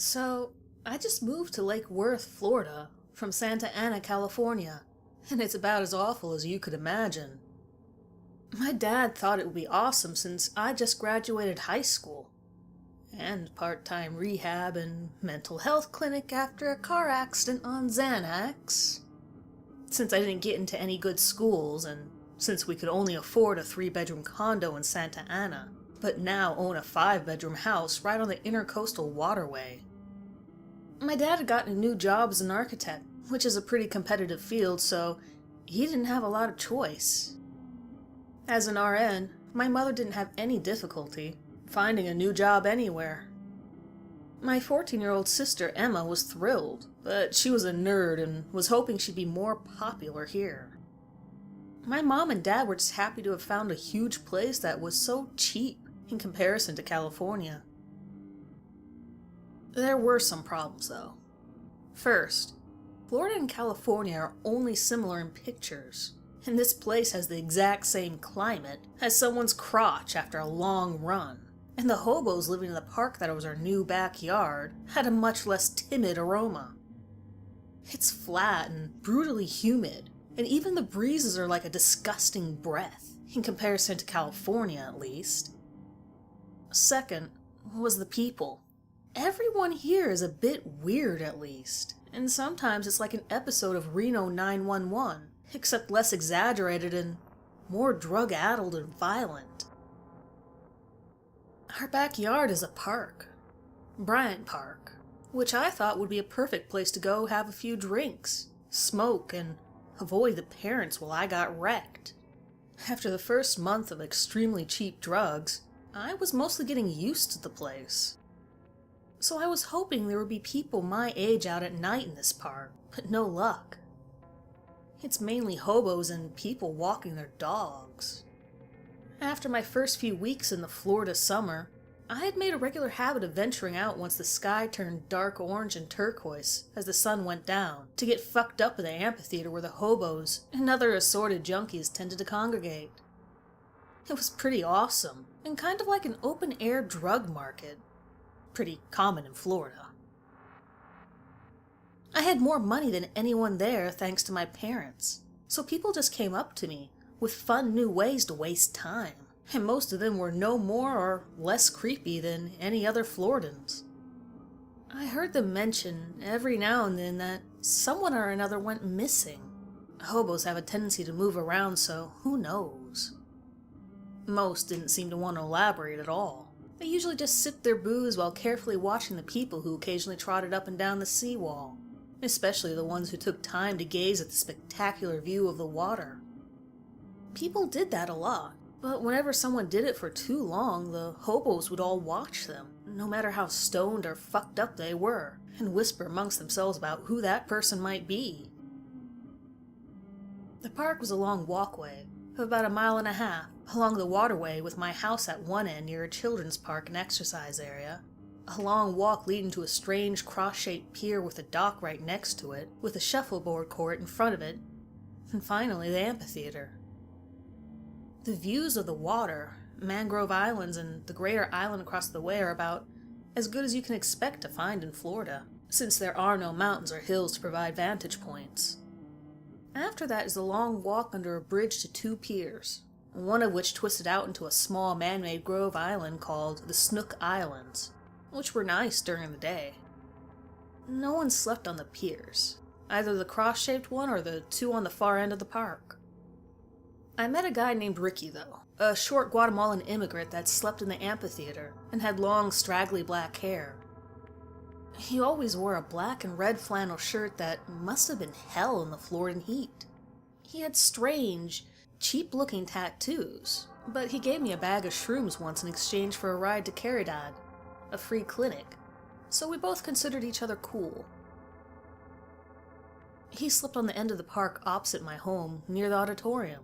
So, I just moved to Lake Worth, Florida, from Santa Ana, California, and it's about as awful as you could imagine. My dad thought it would be awesome since I just graduated high school, and part-time rehab and mental health clinic after a car accident on Xanax. Since I didn't get into any good schools, and since we could only afford a 3-bedroom condo in Santa Ana, but now own a 5-bedroom house right on the Intercoastal Waterway. My dad had gotten a new job as an architect, which is a pretty competitive field, so he didn't have a lot of choice. As an RN, my mother didn't have any difficulty finding a new job anywhere. My 14-year-old sister Emma was thrilled, but she was a nerd and was hoping she'd be more popular here. My mom and dad were just happy to have found a huge place that was so cheap in comparison to California. There were some problems, though. First, Florida and California are only similar in pictures, and this place has the exact same climate as someone's crotch after a long run, and the hobos living in the park that was our new backyard had a much less timid aroma. It's flat and brutally humid, and even the breezes are like a disgusting breath, in comparison to California at least. Second was the people. Everyone here is a bit weird at least, and sometimes it's like an episode of Reno 911, except less exaggerated and more drug-addled and violent. Our backyard is a park, Bryant Park, which I thought would be a perfect place to go have a few drinks, smoke, and avoid the parents while I got wrecked. After the first month of extremely cheap drugs, I was mostly getting used to the place. So I was hoping there would be people my age out at night in this park, but no luck. It's mainly hobos and people walking their dogs. After my first few weeks in the Florida summer, I had made a regular habit of venturing out once the sky turned dark orange and turquoise as the sun went down, to get fucked up in the amphitheater where the hobos and other assorted junkies tended to congregate. It was pretty awesome, and kind of like an open-air drug market. Pretty common in Florida. I had more money than anyone there thanks to my parents, so people just came up to me with fun new ways to waste time, and most of them were no more or less creepy than any other Floridans. I heard them mention every now and then that someone or another went missing. Hobos have a tendency to move around, so who knows? Most didn't seem to want to elaborate at all. They usually just sipped their booze while carefully watching the people who occasionally trotted up and down the seawall, especially the ones who took time to gaze at the spectacular view of the water. People did that a lot, but whenever someone did it for too long, the hobos would all watch them, no matter how stoned or fucked up they were, and whisper amongst themselves about who that person might be. The park was a long walkway, of about 1.5 miles, along the waterway with my house at one end near a children's park and exercise area, a long walk leading to a strange cross-shaped pier with a dock right next to it, with a shuffleboard court in front of it, and finally the amphitheater. The views of the water, mangrove islands, and the greater island across the way are about as good as you can expect to find in Florida, since there are no mountains or hills to provide vantage points. After that is a long walk under a bridge to 2 piers, one of which twisted out into a small man-made grove island called the Snook Islands, which were nice during the day. No one slept on the piers, either the cross-shaped one or the 2 on the far end of the park. I met a guy named Ricky, though, a short Guatemalan immigrant that slept in the amphitheater and had long, straggly black hair. He always wore a black and red flannel shirt that must have been hell in the Floridan heat. He had strange, cheap-looking tattoos, but he gave me a bag of shrooms once in exchange for a ride to Caridad, a free clinic, so we both considered each other cool. He slept on the end of the park opposite my home, near the auditorium.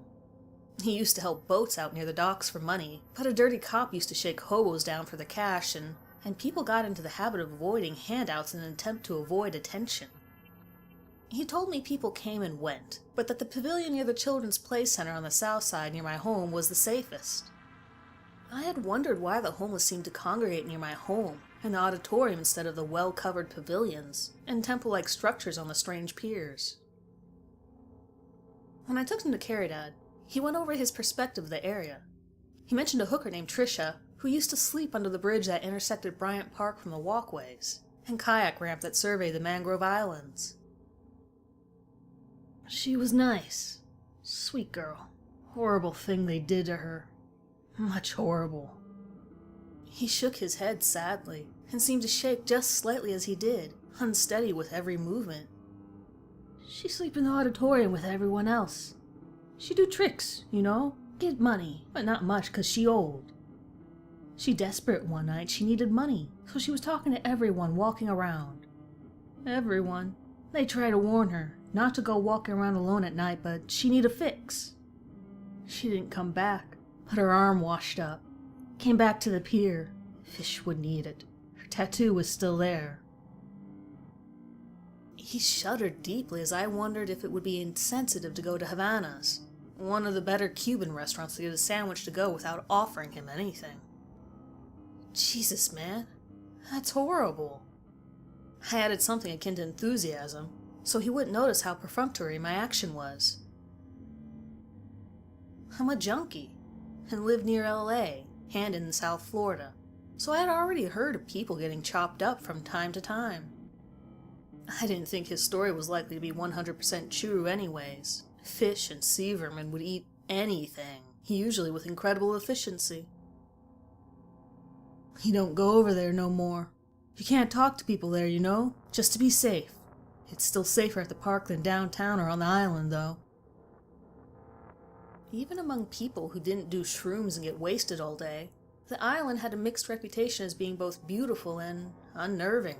He used to help boats out near the docks for money, but a dirty cop used to shake hobos down for the cash, and people got into the habit of avoiding handouts in an attempt to avoid attention. He told me people came and went, but that the pavilion near the Children's Play Center on the south side near my home was the safest. I had wondered why the homeless seemed to congregate near my home, and the auditorium instead of the well-covered pavilions and temple-like structures on the strange piers. When I took him to Caridad, he went over his perspective of the area. He mentioned a hooker named Tricia who used to sleep under the bridge that intersected Bryant Park from the walkways, and kayak ramp that surveyed the mangrove islands. She was nice. Sweet girl. Horrible thing they did to her. Much horrible. He shook his head sadly, and seemed to shake just slightly as he did, unsteady with every movement. She sleep in the auditorium with everyone else. She do tricks, you know, get money, but not much 'cause she old. She desperate one night, she needed money, so she was talking to everyone walking around. Everyone. They try to warn her, not to go walking around alone at night, but she need a fix. She didn't come back, but her arm washed up. Came back to the pier. Fish wouldn't eat it. Her tattoo was still there. He shuddered deeply as I wondered if it would be insensitive to go to Havana's, one of the better Cuban restaurants, to get a sandwich to go without offering him anything. Jesus, man, that's horrible. I added something akin to enthusiasm, so he wouldn't notice how perfunctory my action was. I'm a junkie, and live near LA, and in South Florida, so I had already heard of people getting chopped up from time to time. I didn't think his story was likely to be 100% true anyways. Fish and sea vermin would eat anything, usually with incredible efficiency. You don't go over there no more. You can't talk to people there, you know, just to be safe. It's still safer at the park than downtown or on the island, though. Even among people who didn't do shrooms and get wasted all day, the island had a mixed reputation as being both beautiful and unnerving.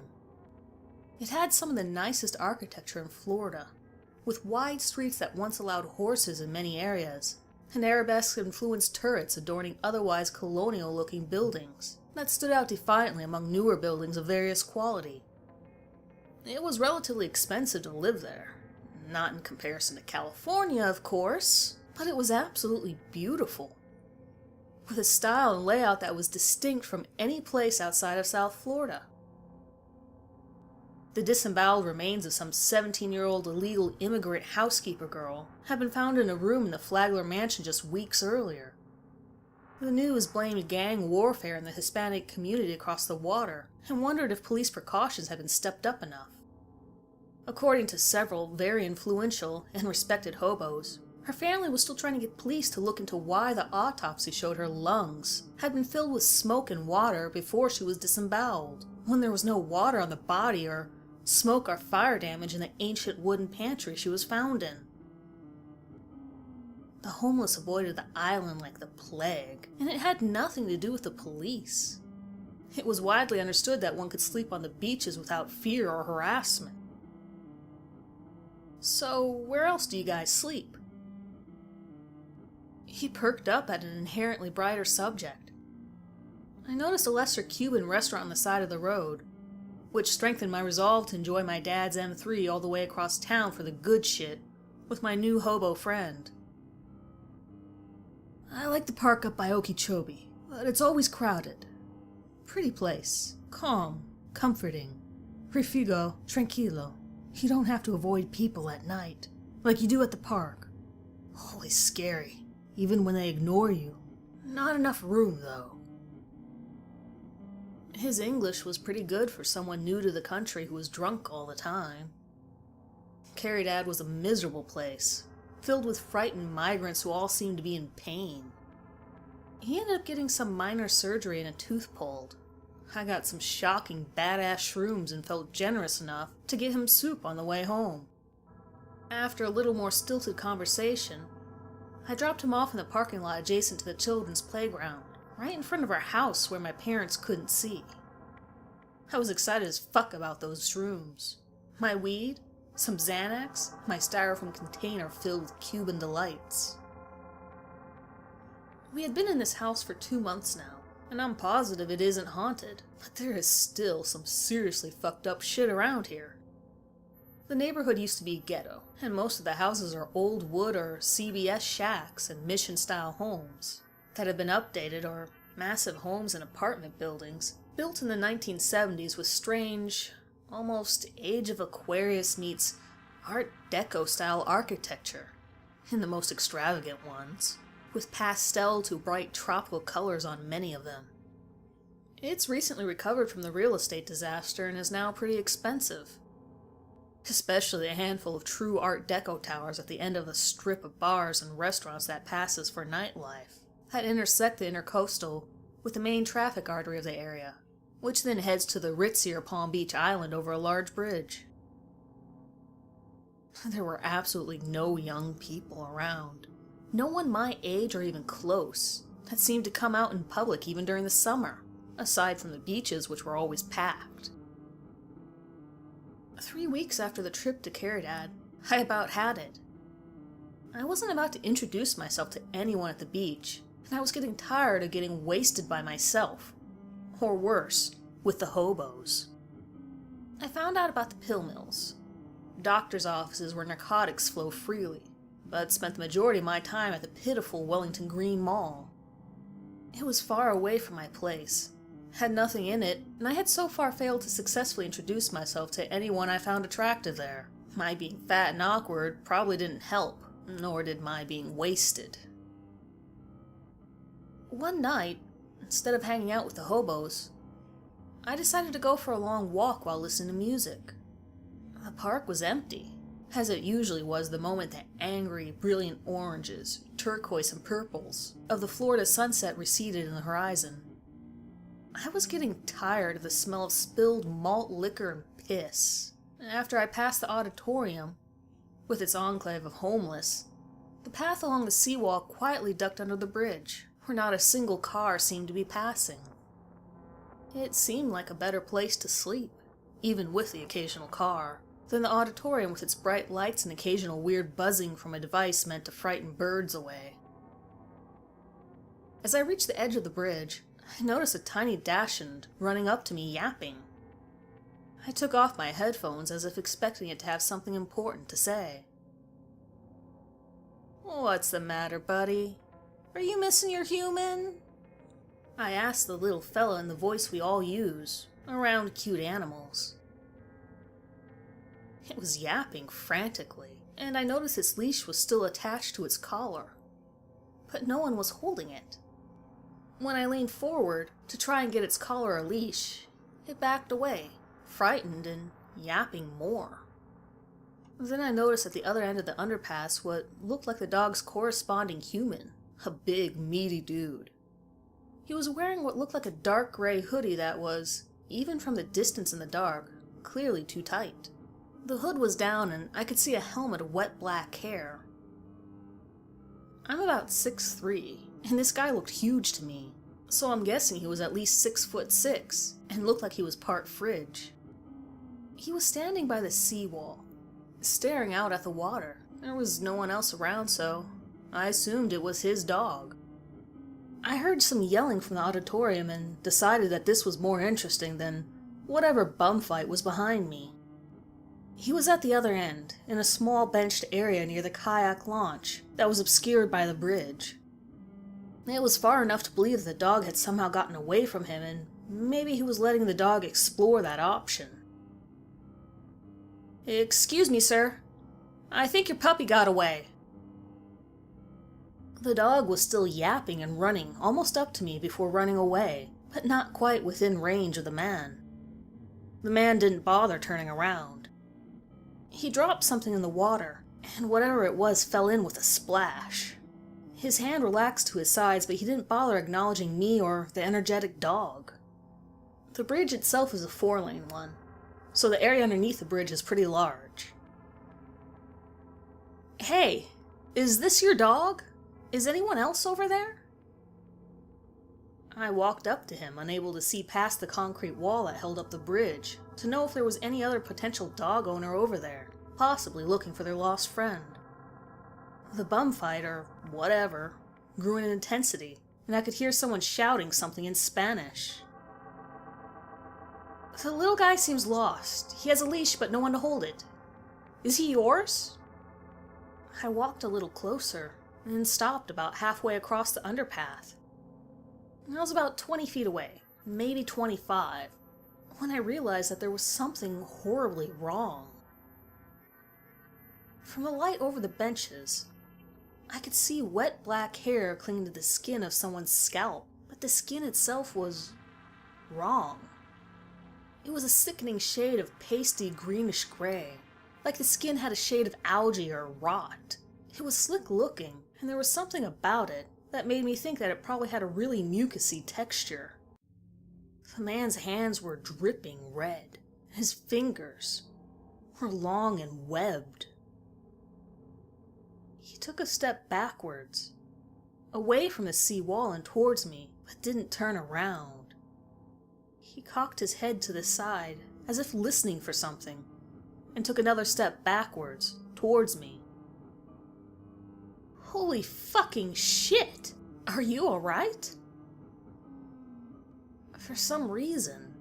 It had some of the nicest architecture in Florida, with wide streets that once allowed horses in many areas, and arabesque-influenced turrets adorning otherwise colonial-looking buildings that stood out defiantly among newer buildings of various quality. It was relatively expensive to live there. Not in comparison to California, of course, but it was absolutely beautiful, with a style and layout that was distinct from any place outside of South Florida. The disemboweled remains of some 17-year-old illegal immigrant housekeeper girl had been found in a room in the Flagler mansion just weeks earlier. The news blamed gang warfare in the Hispanic community across the water and wondered if police precautions had been stepped up enough. According to several very influential and respected hobos, her family was still trying to get police to look into why the autopsy showed her lungs had been filled with smoke and water before she was disemboweled, when there was no water on the body or smoke or fire damage in the ancient wooden pantry she was found in. The homeless avoided the island like the plague, and it had nothing to do with the police. It was widely understood that one could sleep on the beaches without fear or harassment. So, where else do you guys sleep? He perked up at an inherently brighter subject. I noticed a lesser Cuban restaurant on the side of the road, which strengthened my resolve to enjoy my dad's M3 all the way across town for the good shit with my new hobo friend. I like the park up by Okeechobee, but it's always crowded. Pretty place. Calm. Comforting. Refugio. Tranquilo. You don't have to avoid people at night, like you do at the park. Always scary, even when they ignore you. Not enough room, though. His English was pretty good for someone new to the country who was drunk all the time. Caridad was a miserable place, filled with frightened migrants who all seemed to be in pain. He ended up getting some minor surgery and a tooth pulled. I got some shocking badass shrooms and felt generous enough to get him soup on the way home. After a little more stilted conversation, I dropped him off in the parking lot adjacent to the children's playground, right in front of our house where my parents couldn't see. I was excited as fuck about those shrooms. My weed, some Xanax, my styrofoam container filled with Cuban delights. We had been in this house for 2 months now, and I'm positive it isn't haunted, but there is still some seriously fucked up shit around here. The neighborhood used to be ghetto, and most of the houses are old wood or CBS shacks and mission-style homes that have been updated, or massive homes and apartment buildings Built in the 1970s with strange, almost Age of Aquarius meets Art Deco style architecture, in the most extravagant ones, with pastel to bright tropical colors on many of them. It's recently recovered from the real estate disaster and is now pretty expensive, especially a handful of true Art Deco towers at the end of the strip of bars and restaurants that passes for nightlife, that intersect the intercoastal with the main traffic artery of the area, which then heads to the ritzier Palm Beach Island over a large bridge. There were absolutely no young people around. No one my age or even close that seemed to come out in public even during the summer, aside from the beaches which were always packed. 3 weeks after the trip to Caridad, I about had it. I wasn't about to introduce myself to anyone at the beach, and I was getting tired of getting wasted by myself. Or worse, with the hobos. I found out about the pill mills, doctors' offices where narcotics flow freely, but spent the majority of my time at the pitiful Wellington Green Mall. It was far away from my place, had nothing in it, and I had so far failed to successfully introduce myself to anyone I found attractive there. My being fat and awkward probably didn't help, nor did my being wasted. One night, instead of hanging out with the hobos, I decided to go for a long walk while listening to music. The park was empty, as it usually was the moment the angry, brilliant oranges, turquoise, and purples of the Florida sunset receded in the horizon. I was getting tired of the smell of spilled malt liquor and piss. After I passed the auditorium, with its enclave of homeless, the path along the seawall quietly ducked under the bridge, where not a single car seemed to be passing. It seemed like a better place to sleep, even with the occasional car, than the auditorium with its bright lights and occasional weird buzzing from a device meant to frighten birds away. As I reached the edge of the bridge, I noticed a tiny dachshund running up to me yapping. I took off my headphones as if expecting it to have something important to say. "What's the matter, buddy? Are you missing your human?" I asked the little fella in the voice we all use around cute animals. It was yapping frantically, and I noticed its leash was still attached to its collar, but no one was holding it. When I leaned forward to try and get its collar a leash, it backed away, frightened and yapping more. Then I noticed at the other end of the underpass what looked like the dog's corresponding human, a big, meaty dude. He was wearing what looked like a dark gray hoodie that was, even from the distance in the dark, clearly too tight. The hood was down and I could see a helmet of wet black hair. I'm about 6'3", and this guy looked huge to me, so I'm guessing he was at least 6'6", and looked like he was part fridge. He was standing by the seawall, staring out at the water. There was no one else around, so I assumed it was his dog. I heard some yelling from the auditorium and decided that this was more interesting than whatever bum fight was behind me. He was at the other end, in a small benched area near the kayak launch that was obscured by the bridge. It was far enough to believe that the dog had somehow gotten away from him, and maybe he was letting the dog explore that option. "Excuse me, sir. I think your puppy got away." The dog was still yapping and running almost up to me before running away, but not quite within range of the man. The man didn't bother turning around. He dropped something in the water, and whatever it was fell in with a splash. His hand relaxed to his sides, but he didn't bother acknowledging me or the energetic dog. The bridge itself is a 4-lane one, so the area underneath the bridge is pretty large. "Hey, is this your dog? Is anyone else over there?" I walked up to him, unable to see past the concrete wall that held up the bridge, to know if there was any other potential dog owner over there, possibly looking for their lost friend. The bum fight, or whatever, grew in intensity, and I could hear someone shouting something in Spanish. "The little guy seems lost. He has a leash, but no one to hold it. Is he yours?" I walked a little closer, and stopped about halfway across the underpath. I was about 20 feet away, maybe 25, when I realized that there was something horribly wrong. From the light over the benches, I could see wet black hair clinging to the skin of someone's scalp, but the skin itself was wrong. It was a sickening shade of pasty greenish gray, like the skin had a shade of algae or rot. It was slick looking, and there was something about it that made me think that it probably had a really mucousy texture. The man's hands were dripping red. His fingers were long and webbed. He took a step backwards, away from the seawall and towards me, but didn't turn around. He cocked his head to the side, as if listening for something, and took another step backwards, towards me. Holy fucking shit! Are you alright? For some reason,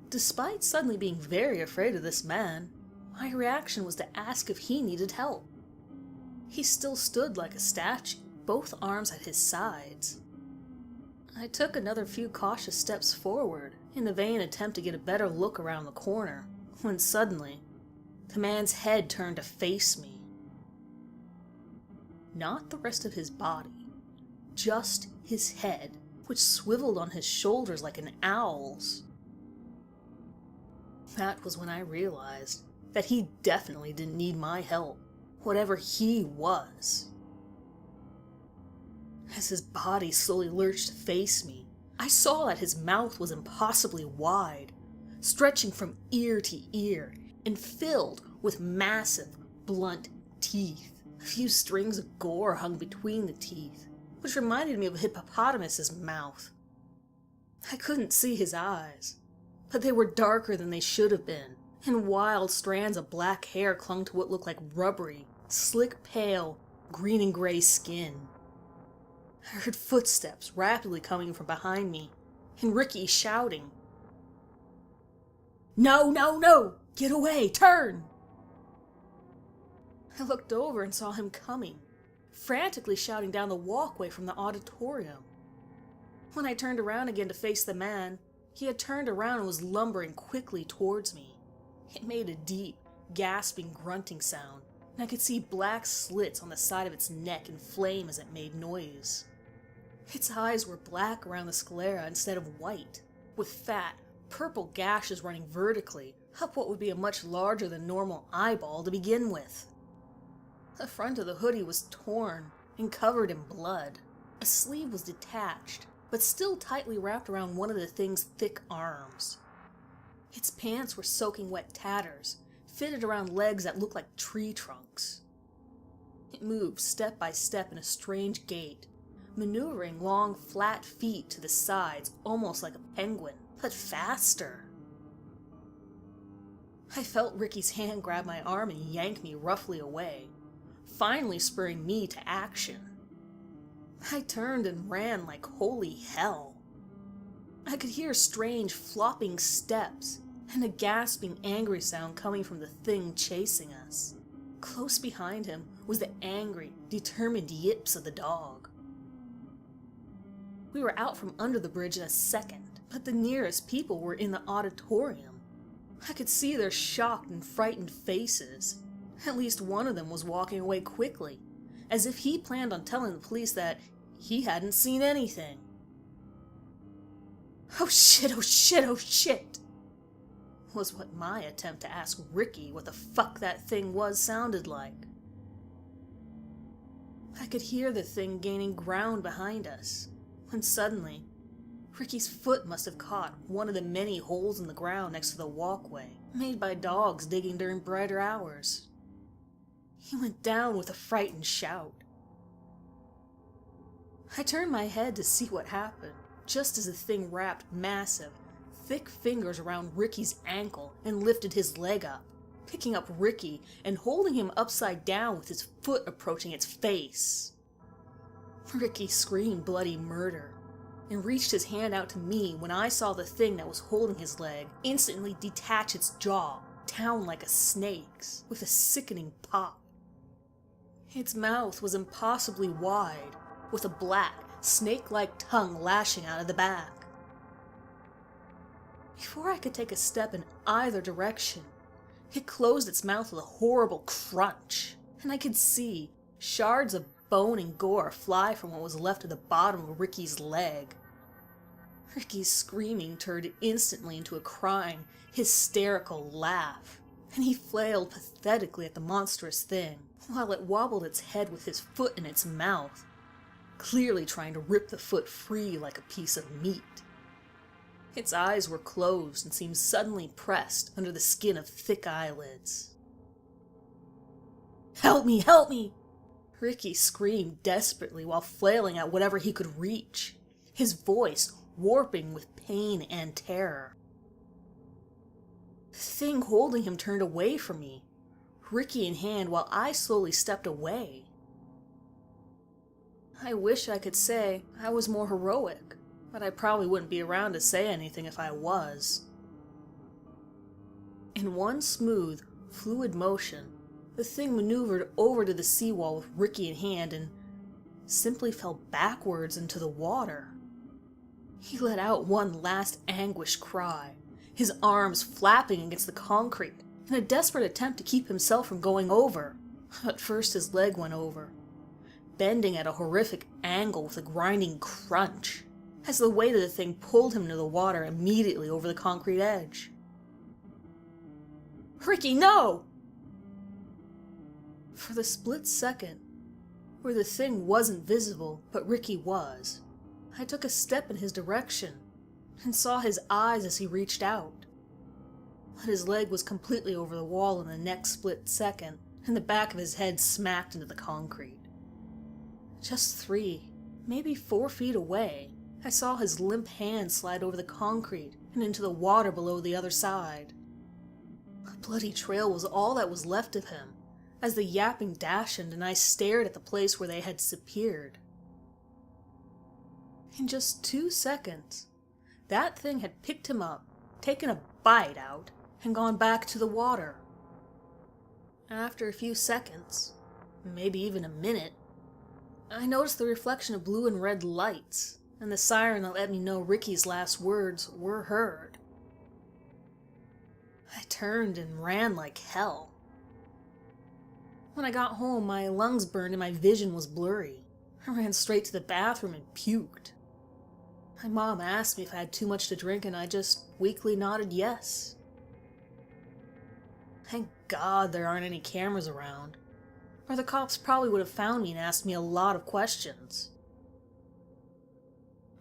despite suddenly being very afraid of this man, my reaction was to ask if he needed help. He still stood like a statue, both arms at his sides. I took another few cautious steps forward, in the vain attempt to get a better look around the corner, when suddenly, the man's head turned to face me. Not the rest of his body, just his head, which swiveled on his shoulders like an owl's. That was when I realized that he definitely didn't need my help, whatever he was. As his body slowly lurched to face me, I saw that his mouth was impossibly wide, stretching from ear to ear, and filled with massive, blunt teeth. A few strings of gore hung between the teeth, which reminded me of a hippopotamus's mouth. I couldn't see his eyes, but they were darker than they should have been, and wild strands of black hair clung to what looked like rubbery, slick pale, green and gray skin. I heard footsteps rapidly coming from behind me, and Ricky shouting, "No, no, no! Get away! Turn!" I looked over and saw him coming, frantically shouting down the walkway from the auditorium. When I turned around again to face the man, he had turned around and was lumbering quickly towards me. It made a deep, gasping, grunting sound, and I could see black slits on the side of its neck inflame as it made noise. Its eyes were black around the sclera instead of white, with fat, purple gashes running vertically up what would be a much larger than normal eyeball to begin with. The front of the hoodie was torn and covered in blood. A sleeve was detached, but still tightly wrapped around one of the thing's thick arms. Its pants were soaking wet tatters, fitted around legs that looked like tree trunks. It moved step by step in a strange gait, maneuvering long, flat feet to the sides almost like a penguin, but faster. I felt Ricky's hand grab my arm and yank me roughly away, finally spurring me to action. I turned and ran like holy hell. I could hear strange flopping steps and a gasping angry sound coming from the thing chasing us. Close behind him was the angry, determined yips of the dog. We were out from under the bridge in a second, but the nearest people were in the auditorium. I could see their shocked and frightened faces. At least one of them was walking away quickly, as if he planned on telling the police that he hadn't seen anything. "Oh shit, oh shit, oh shit," was what my attempt to ask Ricky what the fuck that thing was sounded like. I could hear the thing gaining ground behind us, when suddenly, Ricky's foot must have caught one of the many holes in the ground next to the walkway, made by dogs digging during brighter hours. He went down with a frightened shout. I turned my head to see what happened, just as the thing wrapped massive, thick fingers around Ricky's ankle and lifted his leg up, picking up Ricky and holding him upside down with his foot approaching its face. Ricky screamed bloody murder and reached his hand out to me when I saw the thing that was holding his leg instantly detach its jaw down like a snake's with a sickening pop. Its mouth was impossibly wide, with a black, snake-like tongue lashing out of the back. Before I could take a step in either direction, it closed its mouth with a horrible crunch, and I could see shards of bone and gore fly from what was left of the bottom of Ricky's leg. Ricky's screaming turned instantly into a crying, hysterical laugh, and he flailed pathetically at the monstrous thing, while it wobbled its head with his foot in its mouth, clearly trying to rip the foot free like a piece of meat. Its eyes were closed and seemed suddenly pressed under the skin of thick eyelids. "Help me! Help me!" Ricky screamed desperately while flailing at whatever he could reach, his voice warping with pain and terror. The thing holding him turned away from me, Ricky in hand, while I slowly stepped away. I wish I could say I was more heroic, but I probably wouldn't be around to say anything if I was. In one smooth, fluid motion, the thing maneuvered over to the seawall with Ricky in hand and simply fell backwards into the water. He let out one last anguished cry, his arms flapping against the concrete in a desperate attempt to keep himself from going over. But first his leg went over, bending at a horrific angle with a grinding crunch, as the weight of the thing pulled him into the water immediately over the concrete edge. "Ricky, no!" For the split second, where the thing wasn't visible, but Ricky was, I took a step in his direction and saw his eyes as he reached out. But his leg was completely over the wall in the next split second, and the back of his head smacked into the concrete. Just 3, maybe 4 feet away, I saw his limp hand slide over the concrete and into the water below the other side. A bloody trail was all that was left of him, as the yapping Dachshund and I stared at the place where they had disappeared. In just 2 seconds, that thing had picked him up, taken a bite out, and gone back to the water. After a few seconds, maybe even a minute, I noticed the reflection of blue and red lights, and the siren that let me know Ricky's last words were heard. I turned and ran like hell. When I got home, my lungs burned and my vision was blurry. I ran straight to the bathroom and puked. My mom asked me if I had too much to drink, and I just weakly nodded yes. Thank God there aren't any cameras around, or the cops probably would have found me and asked me a lot of questions.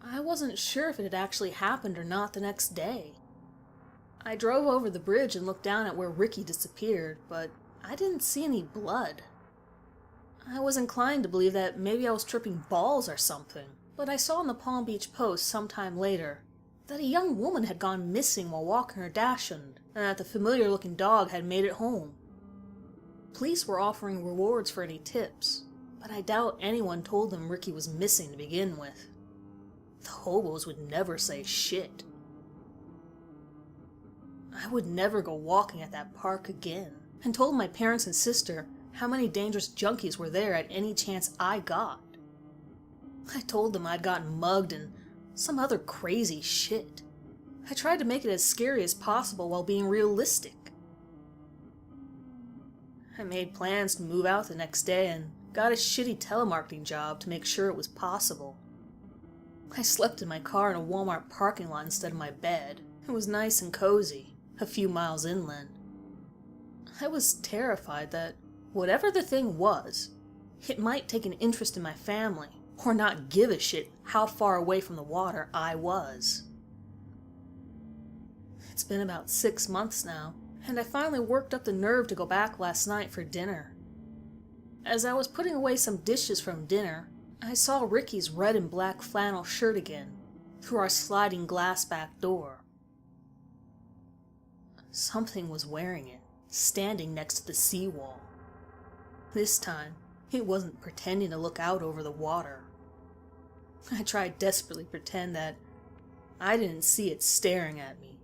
I wasn't sure if it had actually happened or not the next day. I drove over the bridge and looked down at where Ricky disappeared, but I didn't see any blood. I was inclined to believe that maybe I was tripping balls or something, but I saw in the Palm Beach Post sometime later that a young woman had gone missing while walking her Dachshund, and that the familiar-looking dog had made it home. Police were offering rewards for any tips, but I doubt anyone told them Ricky was missing to begin with. The hobos would never say shit. I would never go walking at that park again, and told my parents and sister how many dangerous junkies were there at any chance I got. I told them I'd gotten mugged and some other crazy shit. I tried to make it as scary as possible while being realistic. I made plans to move out the next day and got a shitty telemarketing job to make sure it was possible. I slept in my car in a Walmart parking lot instead of my bed. It was nice and cozy, a few miles inland. I was terrified that whatever the thing was, it might take an interest in my family, or not give a shit how far away from the water I was. It's been about 6 months now, and I finally worked up the nerve to go back last night for dinner. As I was putting away some dishes from dinner, I saw Ricky's red and black flannel shirt again, through our sliding glass back door. Something was wearing it, standing next to the seawall. This time, it wasn't pretending to look out over the water. I tried desperately to pretend that I didn't see it staring at me,